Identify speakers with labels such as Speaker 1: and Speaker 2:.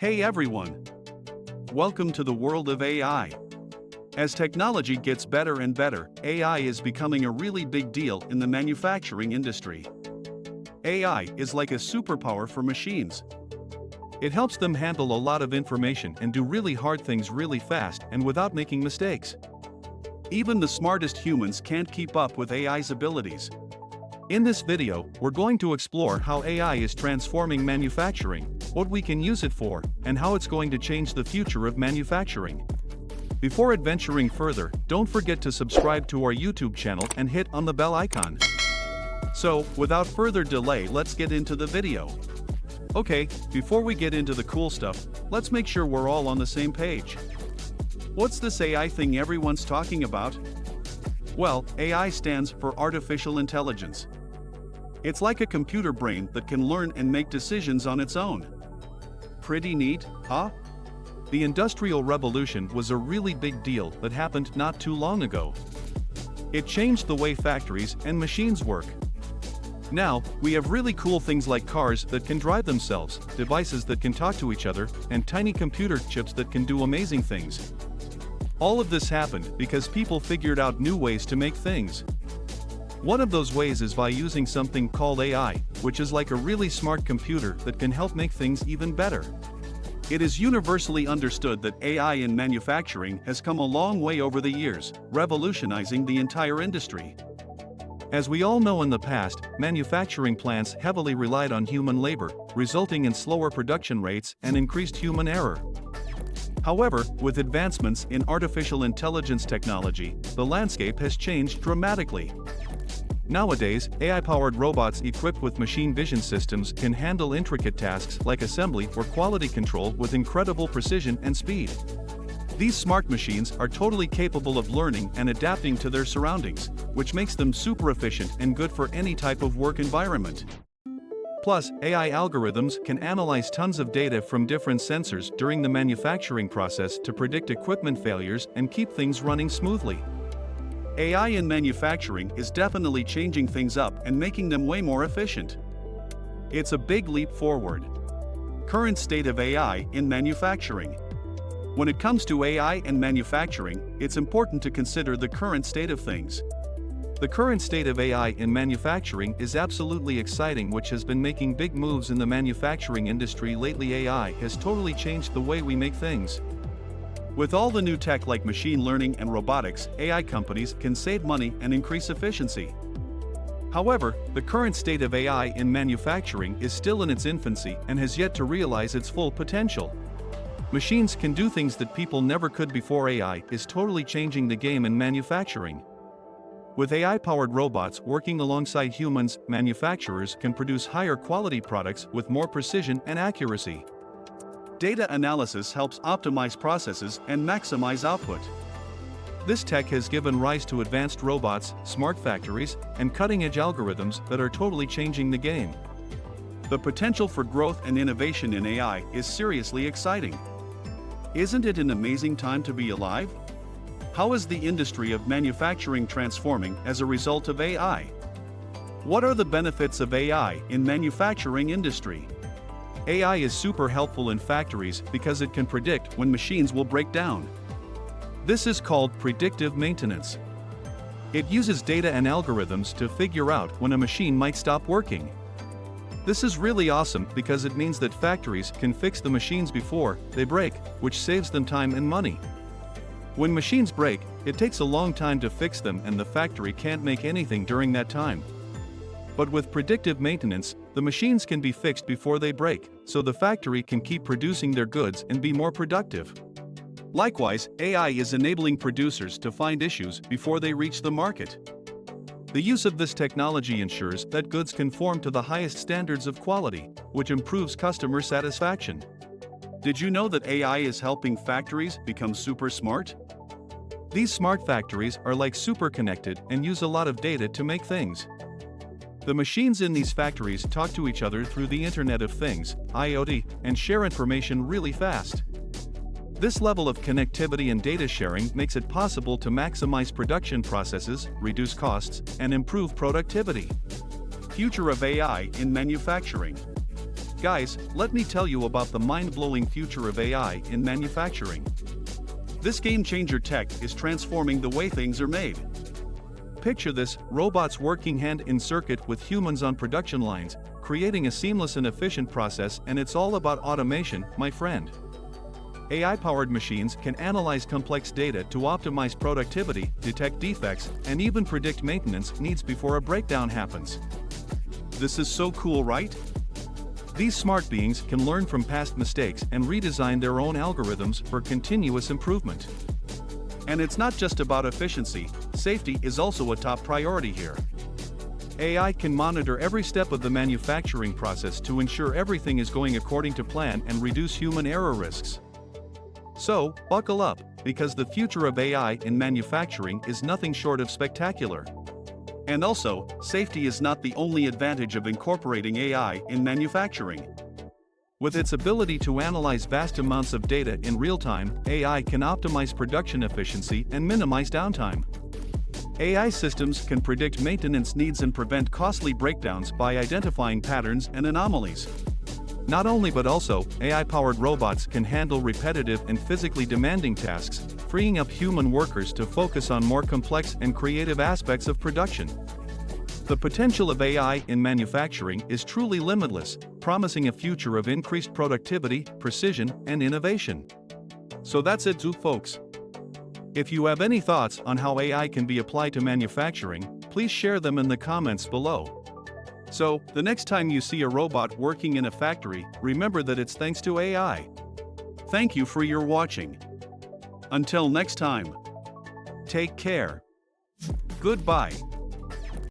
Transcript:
Speaker 1: Hey everyone! Welcome to the world of AI. As technology gets better and better, AI is becoming a really big deal in the manufacturing industry. AI is like a superpower for machines. It helps them handle a lot of information and do really hard things really fast and without making mistakes. Even the smartest humans can't keep up with AI's abilities. In this video, we're going to explore how AI is transforming manufacturing, what we can use it for, and how it's going to change the future of manufacturing. Before adventuring further, don't forget to subscribe to our YouTube channel and hit on the bell icon. So, without further delay, let's get into the video. Okay, before we get into the cool stuff, let's make sure we're all on the same page. What's this AI thing everyone's talking about? Well, AI stands for artificial intelligence. It's like a computer brain that can learn and make decisions on its own. Pretty neat, huh? The Industrial Revolution was a really big deal that happened not too long ago. It changed the way factories and machines work. Now, we have really cool things like cars that can drive themselves, devices that can talk to each other, and tiny computer chips that can do amazing things. All of this happened because people figured out new ways to make things. One of those ways is by using something called AI, which is like a really smart computer that can help make things even better. It is universally understood that AI in manufacturing has come a long way over the years, revolutionizing the entire industry. As we all know, in the past, manufacturing plants heavily relied on human labor, resulting in slower production rates and increased human error. However, with advancements in artificial intelligence technology, the landscape has changed dramatically. Nowadays, AI-powered robots equipped with machine vision systems can handle intricate tasks like assembly or quality control with incredible precision and speed. These smart machines are totally capable of learning and adapting to their surroundings, which makes them super efficient and good for any type of work environment. Plus, AI algorithms can analyze tons of data from different sensors during the manufacturing process to predict equipment failures and keep things running smoothly. AI in manufacturing is definitely changing things up and making them way more efficient. It's a big leap forward. Current state of AI in manufacturing. When it comes to AI and manufacturing, it's important to consider the current state of things. The current state of AI in manufacturing is absolutely exciting, which has been making big moves in the manufacturing industry lately. AI has totally changed the way we make things. With all the new tech like machine learning and robotics, AI companies can save money and increase efficiency. However, the current state of AI in manufacturing is still in its infancy and has yet to realize its full potential. Machines can do things that people never could before. AI is totally changing the game in manufacturing. With AI-powered robots working alongside humans, manufacturers can produce higher quality products with more precision and accuracy. Data analysis helps optimize processes and maximize output. This tech has given rise to advanced robots, smart factories, and cutting-edge algorithms that are totally changing the game. The potential for growth and innovation in AI is seriously exciting. Isn't it an amazing time to be alive? How is the industry of manufacturing transforming as a result of AI? What are the benefits of AI in manufacturing industry? AI is super helpful in factories because it can predict when machines will break down. This is called predictive maintenance. It uses data and algorithms to figure out when a machine might stop working. This is really awesome because it means that factories can fix the machines before they break, which saves them time and money. When machines break, it takes a long time to fix them and the factory can't make anything during that time. But with predictive maintenance, the machines can be fixed before they break, so the factory can keep producing their goods and be more productive. Likewise, AI is enabling producers to find issues before they reach the market. The use of this technology ensures that goods conform to the highest standards of quality, which improves customer satisfaction. Did you know that AI is helping factories become super smart? These smart factories are like super connected and use a lot of data to make things. The machines in these factories talk to each other through the Internet of Things, IoT, and share information really fast. This level of connectivity and data sharing makes it possible to maximize production processes, reduce costs, and improve productivity. Future of AI in manufacturing. Guys, let me tell you about the mind-blowing future of AI in manufacturing. This game-changer tech is transforming the way things are made. Picture this: robots working hand in circuit with humans on production lines, creating a seamless and efficient process, and it's all about automation, my friend. AI-powered machines can analyze complex data to optimize productivity, detect defects, and even predict maintenance needs before a breakdown happens. This is so cool, right? These smart beings can learn from past mistakes and redesign their own algorithms for continuous improvement. And it's not just about efficiency, safety is also a top priority here. AI can monitor every step of the manufacturing process to ensure everything is going according to plan and reduce human error risks. So, buckle up, because the future of AI in manufacturing is nothing short of spectacular. And also, safety is not the only advantage of incorporating AI in manufacturing. With its ability to analyze vast amounts of data in real time, AI can optimize production efficiency and minimize downtime. AI systems can predict maintenance needs and prevent costly breakdowns by identifying patterns and anomalies. Not only but also, AI-powered robots can handle repetitive and physically demanding tasks, freeing up human workers to focus on more complex and creative aspects of production. The potential of AI in manufacturing is truly limitless, promising a future of increased productivity, precision, and innovation. So that's it, folks. If you have any thoughts on how AI can be applied to manufacturing, please share them in the comments below. So, the next time you see a robot working in a factory, remember that it's thanks to AI. Thank you for your watching. Until next time. Take care. Goodbye.